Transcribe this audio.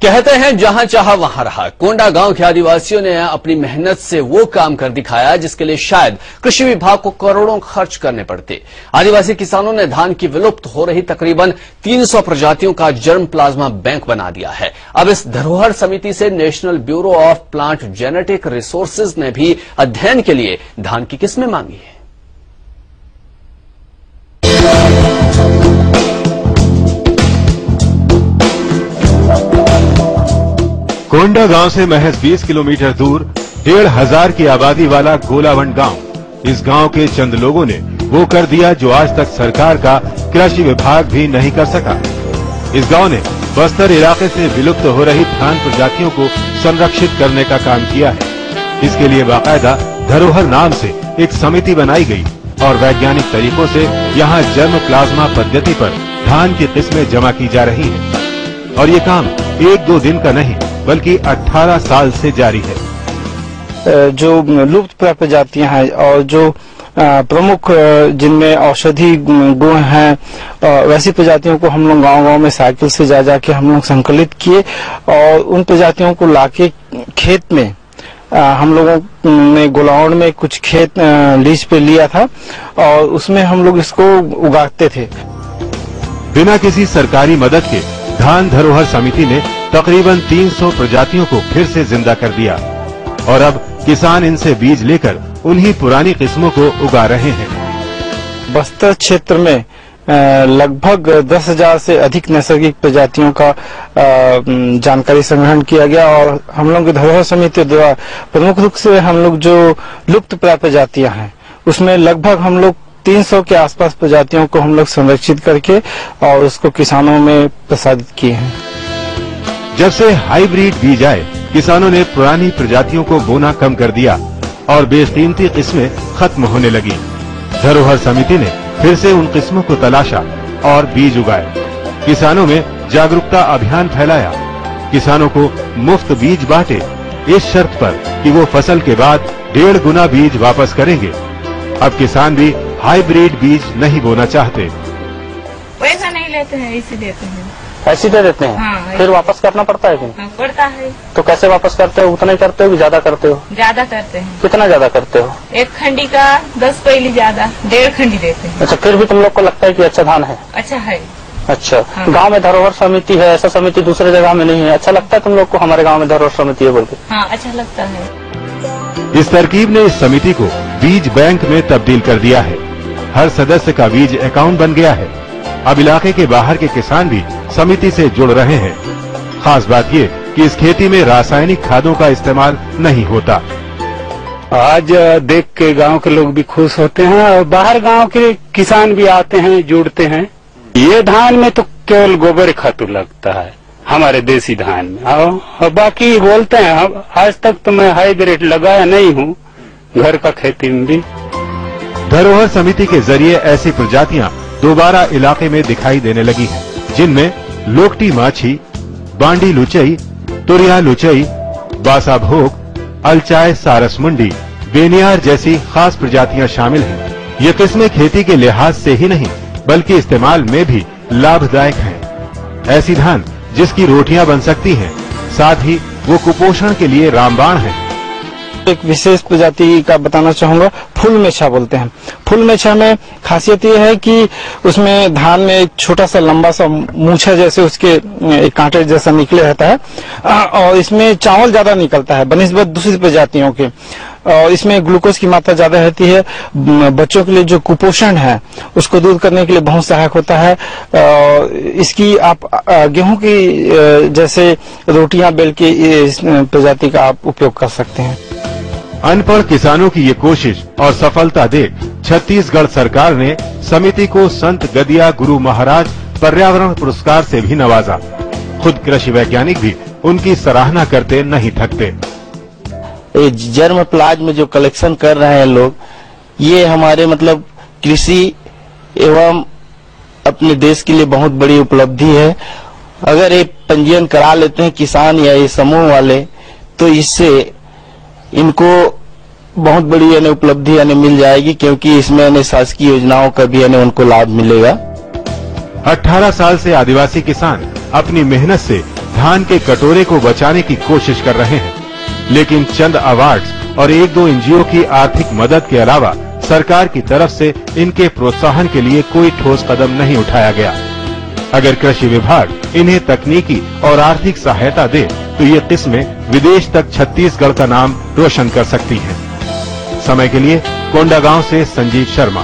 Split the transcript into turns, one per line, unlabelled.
कहते हैं जहां चाहा वहां रहा। कोंडा गांव के आदिवासियों ने अपनी मेहनत से वो काम कर दिखाया जिसके लिए शायद कृषि विभाग को करोड़ों खर्च करने पड़ते। आदिवासी किसानों ने धान की विलुप्त हो रही तकरीबन 300 प्रजातियों का जर्म प्लाज्मा बैंक बना दिया है। अब इस धरोहर समिति से national bureau of plant genetic resources ने भी अध्ययन के लिए धान की किस्में मांगी है।
कोंडा गांव से महज 20 किलोमीटर दूर 1,500 की आबादी वाला गोलावंड गांव। इस गांव के चंद लोगों ने वो कर दिया जो आज तक सरकार का कृषि विभाग भी नहीं कर सका। इस गांव ने बस्तर इलाके से विलुप्त हो रही धान प्रजातियों को संरक्षित करने का काम किया है। इसके लिए बाकायदा धरोहर नाम से एक समिति बनाई गई और वैज्ञानिक तरीकों से यहाँ जर्म प्लाज्मा पद्धति पर धान की किस्में जमा की जा रही हैं। और ये काम 1-2 दिन का नहीं बल्कि 18 साल से जारी है।
जो लुप्त प्राप्त प्रजातियां हैं और जो प्रमुख जिनमें औषधि गुण हैं वैसी प्रजातियों को हम लोग गांव-गांव में साइकिल से जा के हम लोग संकलित किए और उन प्रजातियों को लाके खेत में हम लोगों ने गोलावंड में कुछ खेत लीज पे लिया था और उसमें हम लोग इसको उगाते थे।
बिना किसी सरकारी मदद के धान धरोहर समिति ने तकरीबन 300 प्रजातियों को फिर से जिंदा कर दिया और अब किसान इनसे बीज लेकर उन्हीं पुरानी किस्मों को उगा रहे हैं।
बस्तर क्षेत्र में लगभग 10,000 से अधिक नैसर्गिक प्रजातियों का जानकारी संग्रहण किया गया और हम लोग की धरोहर समिति द्वारा प्रमुख रूप से हम लोग जो लुप्त प्राप्त प्रजातियां हैं उसमें लगभग हम लोग 300 के आसपास प्रजातियों को हम लोग संरक्षित करके और उसको किसानों में प्रसारित किए हैं।
जब से हाइब्रिड बीज आए किसानों ने पुरानी प्रजातियों को बोना कम कर दिया और बेशकीमती किस्में खत्म होने लगी। धरोहर समिति ने फिर से उन किस्मों को तलाशा और बीज उगाए। किसानों में जागरूकता अभियान फैलाया। किसानों को मुफ्त बीज बांटे इस शर्त पर कि वो फसल के बाद 1.5 गुना बीज वापस करेंगे। अब किसान भी हाइब्रिड बीज नहीं बोना चाहते।
पैसा नहीं लेते हैं, ऐसे देते हैं।
ऐसे दे देते हैं?
हाँ,
फिर वापस करना पड़ता है?
हाँ, पड़ता है।
तो कैसे वापस करते हो? उतना ही करते हो कि ज्यादा करते हो?
ज्यादा करते हैं।
कितना ज्यादा करते हो?
1 खंडी का 10 पैली ज्यादा, 1.5 खंडी देते हैं।
अच्छा, फिर भी तुम लोग को लगता है कि अच्छा धान है?
अच्छा है।
अच्छा,
हाँ।
गांव में धरोहर समिति है, ऐसा समिति दूसरे जगह में नहीं है। अच्छा लगता है तुम लोग को हमारे गांव में धरोहर समिति है बोल के?
हाँ, अच्छा लगता है।
इस तरकीब ने इस समिति को बीज बैंक में तब्दील कर दिया है। हर सदस्य का बीज अकाउंट बन गया है। अब इलाके के बाहर के किसान भी समिति से जुड़ रहे हैं। खास बात ये कि इस खेती में रासायनिक खादों का इस्तेमाल नहीं होता।
आज देख के गांव के लोग भी खुश होते हैं और बाहर गांव के किसान भी आते हैं, जुड़ते हैं। ये धान में तो केवल गोबर खातू लगता है हमारे देसी धान में और बाकी बोलते हैं। आज तक तो मैं हाइब्रिड लगाया नहीं हूँ घर का खेती में भी।
धरोहर समिति के जरिए ऐसी प्रजातियां दोबारा इलाके में दिखाई देने लगी हैं, जिनमें लोकटी माछी, बांडी लुचई, तुरिया लुचई, बासा भोग, अलचाय सारस मुंडी, बेनियार जैसी खास प्रजातियां शामिल हैं। ये किस्में खेती के लिहाज से ही नहीं बल्कि इस्तेमाल में भी लाभदायक हैं। ऐसी धान जिसकी रोटियां बन सकती हैं, साथ ही वो कुपोषण के लिए रामबाण है।
एक विशेष प्रजाति का बताना चाहूंगा, फूल मेछा बोलते हैं। फूल मेछा में खासियत ये है कि उसमें धान में एक छोटा सा लंबा सा मूछा जैसे उसके एक कांटे जैसा निकले रहता है और इसमें चावल ज्यादा निकलता है बनिस्बत दूसरी प्रजातियों के और इसमें ग्लूकोज की मात्रा ज्यादा रहती है। बच्चों के लिए जो कुपोषण है उसको दूर करने के लिए बहुत सहायक होता है। इसकी आप गेहूं की जैसे रोटियां बेल के इस प्रजाति का आप उपयोग कर सकते हैं।
अनपढ़ किसानों की ये कोशिश और सफलता देख छत्तीसगढ़ सरकार ने समिति को संत गदिया गुरु महाराज पर्यावरण पुरस्कार से भी नवाजा। खुद कृषि वैज्ञानिक भी उनकी सराहना करते नहीं थकते।
जर्म प्लाज्मा जो कलेक्शन कर रहे हैं लोग, ये हमारे मतलब कृषि एवं अपने देश के लिए बहुत बड़ी उपलब्धि है। अगर ये पंजीयन करा लेते हैं किसान या ये समूह वाले तो इससे इनको बहुत बड़ी उपलब्धि मिल जाएगी, क्योंकि इसमें शासकीय योजनाओं का भी उनको लाभ मिलेगा।
18 साल से आदिवासी किसान अपनी मेहनत से धान के कटोरे को बचाने की कोशिश कर रहे हैं, लेकिन चंद अवार्ड्स और एक दो एनजीओ की आर्थिक मदद के अलावा सरकार की तरफ से इनके प्रोत्साहन के लिए कोई ठोस कदम नहीं उठाया गया। अगर कृषि विभाग इन्हें तकनीकी और आर्थिक सहायता दे तो ये किस्में विदेश तक छत्तीसगढ़ का नाम रोशन कर सकती हैं। समय के लिए कोंडागांव से संजीव शर्मा।